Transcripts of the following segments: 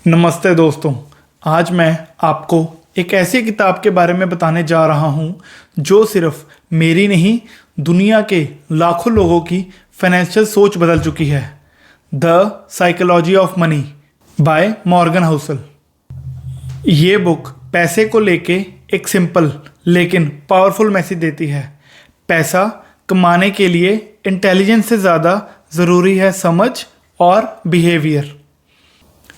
नमस्ते दोस्तों। आज मैं आपको एक ऐसी किताब के बारे में बताने जा रहा हूँ जो सिर्फ मेरी नहीं, दुनिया के लाखों लोगों की फाइनेंशियल सोच बदल चुकी है। The psychology of money by Morgan Housel. ये बुक पैसे को लेके एक सिंपल लेकिन पावरफुल मैसेज देती है। पैसा कमाने के लिए इंटेलिजेंस से ज़्यादा ज़रूरी है समझ और बिहेवियर।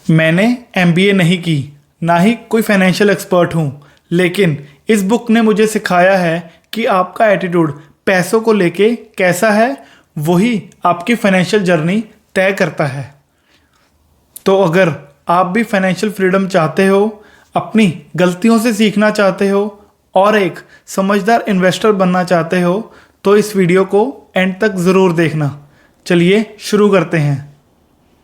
मैंने MBA नहीं की, ना ही कोई फाइनेंशियल एक्सपर्ट हूँ, लेकिन इस बुक ने मुझे सिखाया है कि आपका एटीट्यूड पैसों को लेके कैसा है वही आपकी फाइनेंशियल जर्नी तय करता है। तो अगर आप भी फाइनेंशियल फ्रीडम चाहते हो, अपनी गलतियों से सीखना चाहते हो और एक समझदार इन्वेस्टर बनना चाहते हो तो इस वीडियो को एंड तक ज़रूर देखना। चलिए शुरू करते हैं।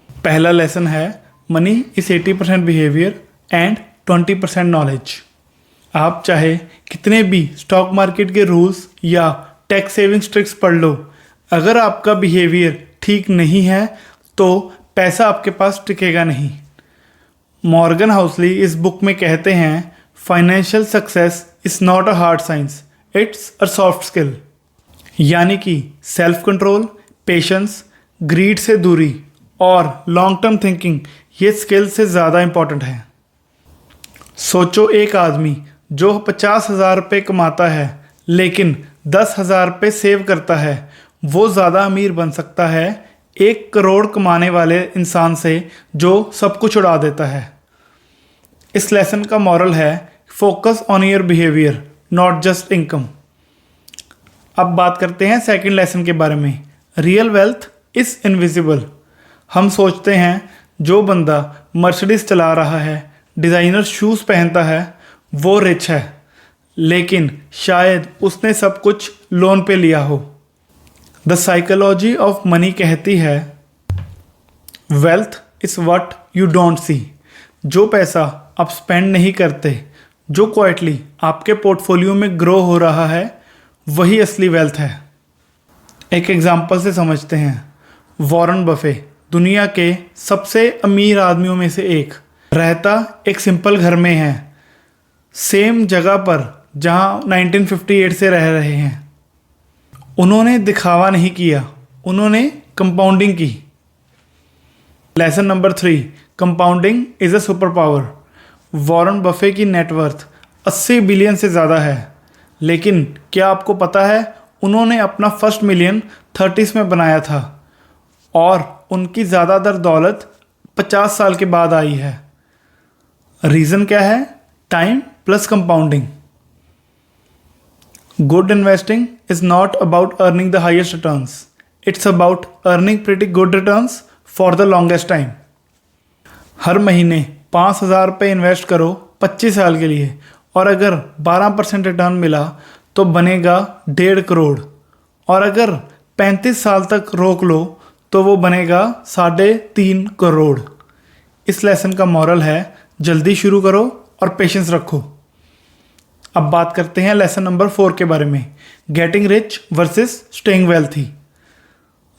पहला लेसन है money is 80% behaviour and 20% knowledge. आप चाहे कितने भी स्टॉक मार्केट के रूल्स या टैक्स सेविंग्स ट्रिक्स पढ़ लो, अगर आपका बिहेवियर ठीक नहीं है तो पैसा आपके पास टिकेगा नहीं। मॉर्गन हाउसली इस बुक में कहते हैं financial success is not a hard science, it's a soft skill. यानी कि सेल्फ कंट्रोल, पेशेंस, ग्रीड से दूरी और लॉन्ग टर्म थिंकिंग ये स्किल से ज़्यादा इम्पॉर्टेंट है। सोचो, एक आदमी जो 50,000 रुपये कमाता है लेकिन 10,000 रुपये सेव करता है, वो ज़्यादा अमीर बन सकता है 1 करोड़ कमाने वाले इंसान से जो सब कुछ उड़ा देता है। इस लेसन का मॉरल है focus on your behaviour not just income. अब बात करते हैं सेकंड लेसन के बारे में। Real wealth is invisible. हम सोचते हैं जो बंदा मर्सिडीज चला रहा है, डिज़ाइनर शूज़ पहनता है, वो रिच है, लेकिन शायद उसने सब कुछ लोन पे लिया हो। द साइकोलॉजी ऑफ मनी कहती है wealth is what you don't see. जो पैसा आप स्पेंड नहीं करते, जो क्वाइटली आपके पोर्टफोलियो में ग्रो हो रहा है, वही असली वेल्थ है। एक एग्जांपल से समझते हैं। वॉरेन बफे दुनिया के सबसे अमीर आदमियों में से एक, रहता एक सिंपल घर में है, सेम जगह पर जहां 1958 से रह रहे हैं। उन्होंने दिखावा नहीं किया, उन्होंने कंपाउंडिंग की। Lesson number 3, compounding is a super power. Warren Buffett की नेटवर्थ 80 बिलियन से ज़्यादा है, लेकिन क्या आपको पता है उन्होंने अपना फर्स्ट मिलियन 30s में बनाया था और उनकी ज़्यादातर दौलत 50 साल के बाद आई है। रीज़न क्या है? Time plus compounding. Good investing is not about earning the highest returns, it's about earning pretty good returns for the longest time. हर महीने 5,000 रुपये इन्वेस्ट करो 25 साल के लिए, और अगर 12% रिटर्न मिला तो बनेगा 1.5 करोड़, और अगर 35 साल तक रोक लो तो वो बनेगा 3.5 करोड़। इस लेसन का मॉरल है जल्दी शुरू करो और पेशेंस रखो। अब बात करते हैं लेसन नंबर 4 के बारे में। Getting rich versus staying wealthy.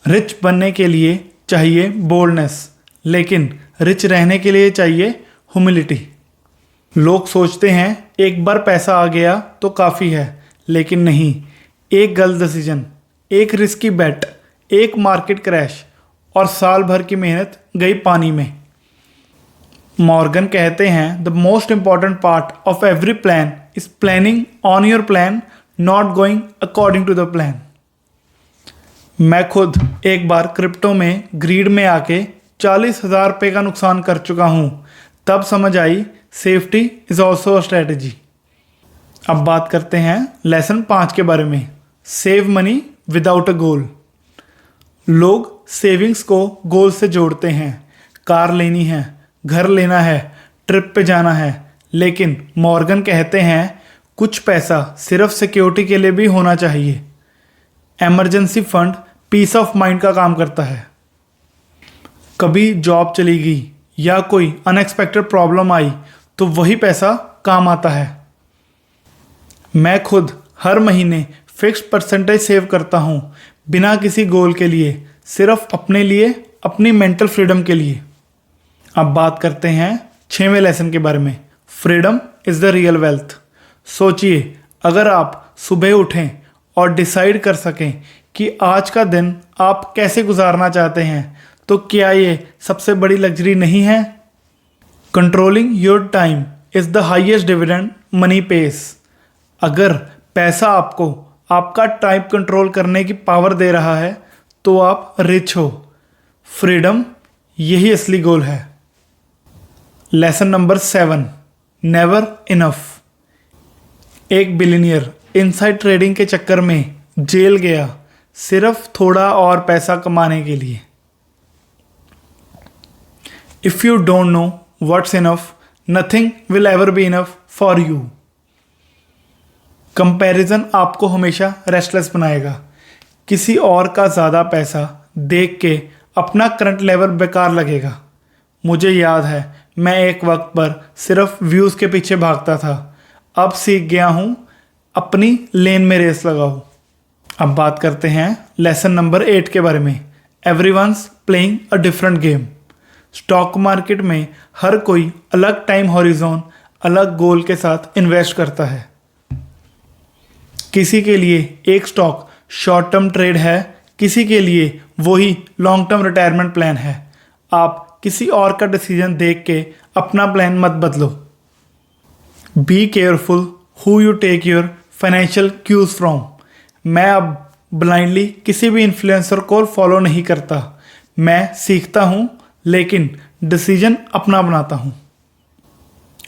Rich बनने के लिए चाहिए बोल्डनेस, लेकिन रिच रहने के लिए चाहिए ह्यूमिलिटी। लोग सोचते हैं एक बार पैसा आ गया तो काफ़ी है, लेकिन नहीं। एक गलत डिसीजन, एक रिस्की बेट, एक मार्केट क्रैश और साल भर की मेहनत गई पानी में। मॉर्गन कहते हैं the most important part of every plan is planning on your plan, not going according to the plan. मैं खुद एक बार क्रिप्टो में ग्रीड में आके 40,000 रुपये का नुकसान कर चुका हूँ। तब समझ आई safety is also a strategy. अब बात करते हैं लेसन 5 के बारे में। Save money without a goal. लोग सेविंग्स को गोल से जोड़ते हैं। कार लेनी है, घर लेना है, ट्रिप पे जाना है, लेकिन मॉर्गन कहते हैं कुछ पैसा सिर्फ सिक्योरिटी के लिए भी होना चाहिए। Emergency fund peace of mind का काम करता है। कभी जॉब चली गई या कोई अनएक्सपेक्टेड प्रॉब्लम आई तो वही पैसा काम आता है। मैं खुद हर महीने फिक्स्ड परसेंटेज सेव करता हूँ, बिना किसी गोल के लिए, सिर्फ अपने लिए, अपनी मेंटल फ्रीडम के लिए। अब बात करते हैं 6वें लेसन के बारे में, freedom is the real wealth. सोचिए, अगर आप सुबह उठें और डिसाइड कर सकें कि आज का दिन आप कैसे गुजारना चाहते हैं, तो क्या ये सबसे बड़ी लग्जरी नहीं है? Controlling your time is the highest dividend money pays. अगर पैसा आपको आपका टाइम कंट्रोल करने की पावर दे रहा है तो आप रिच हो। फ्रीडम यही असली गोल है। Lesson number 7, never enough. एक बिलियनियर इनसाइड ट्रेडिंग के चक्कर में जेल गया सिर्फ थोड़ा और पैसा कमाने के लिए। If you don't know what's enough, nothing will ever be enough for you. Comparison आपको हमेशा रेस्टलेस बनाएगा। किसी और का ज़्यादा पैसा देख के अपना करंट लेवल बेकार लगेगा। मुझे याद है, मैं एक वक्त पर सिर्फ व्यूज़ के पीछे भागता था। अब सीख गया हूँ अपनी लेन में रेस लगाओ। अब बात करते हैं लेसन नंबर 8 के बारे में, everyone's playing a different game. Stock market में हर कोई अलग टाइम हॉरिजॉन, अलग गोल के साथ इन्वेस्ट करता है। किसी के लिए एक स्टॉक शॉर्ट टर्म ट्रेड है, किसी के लिए वही लॉन्ग टर्म रिटायरमेंट प्लान है। आप किसी और का डिसीजन देख के अपना प्लान मत बदलो। Be careful who you take your financial cues from. मैं अब ब्लाइंडली किसी भी इन्फ्लुएंसर को फॉलो नहीं करता। मैं सीखता हूँ लेकिन डिसीजन अपना बनाता हूँ।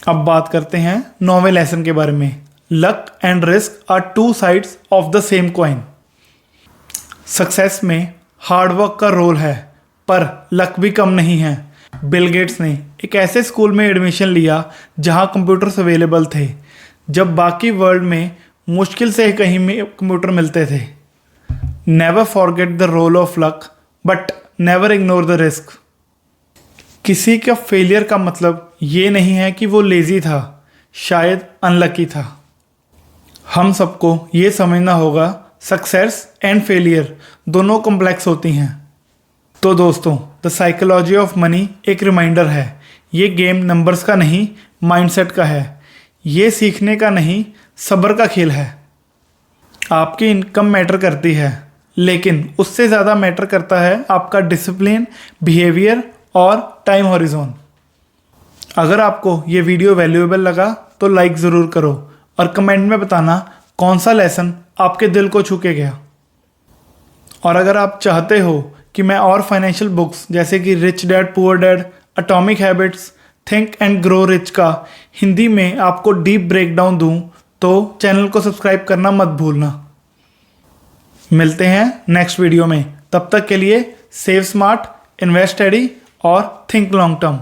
अब बात करते हैं 9वें लेसन के बारे में, luck and risk are two sides of the same coin. Success में हार्डवर्क का रोल है पर लक भी कम नहीं है। बिल गेट्स ने एक ऐसे स्कूल में एडमिशन लिया जहां कंप्यूटर्स अवेलेबल थे, जब बाकी वर्ल्ड में मुश्किल से कहीं में कंप्यूटर मिलते थे। Never forget the role of luck but never ignore the risk. किसी का फेलियर का मतलब ये नहीं है कि वो लेज़ी था, शायद अनलकी था। हम सबको ये समझना होगा सक्सेस एंड फेलियर दोनों कॉम्प्लेक्स होती हैं। तो दोस्तों, द साइकोलॉजी ऑफ मनी एक रिमाइंडर है। ये गेम नंबर्स का नहीं, माइंडसेट का है। ये सीखने का नहीं, सब्र का खेल है। आपकी इनकम मैटर करती है, लेकिन उससे ज़्यादा मैटर करता है आपका डिसिप्लिन, बिहेवियर और टाइम हॉरिजॉन। अगर आपको ये वीडियो वैल्यूएबल लगा तो लाइक ज़रूर करो और कमेंट में बताना कौन सा लेसन आपके दिल को छू के गया। और अगर आप चाहते हो कि मैं और फाइनेंशियल बुक्स जैसे कि rich dad poor dad, atomic habits, think and grow rich का हिंदी में आपको डीप ब्रेकडाउन दूं, तो चैनल को सब्सक्राइब करना मत भूलना। मिलते हैं नेक्स्ट वीडियो में। तब तक के लिए सेव स्मार्ट, इन्वेस्ट स्टडी और थिंक लॉन्ग टर्म।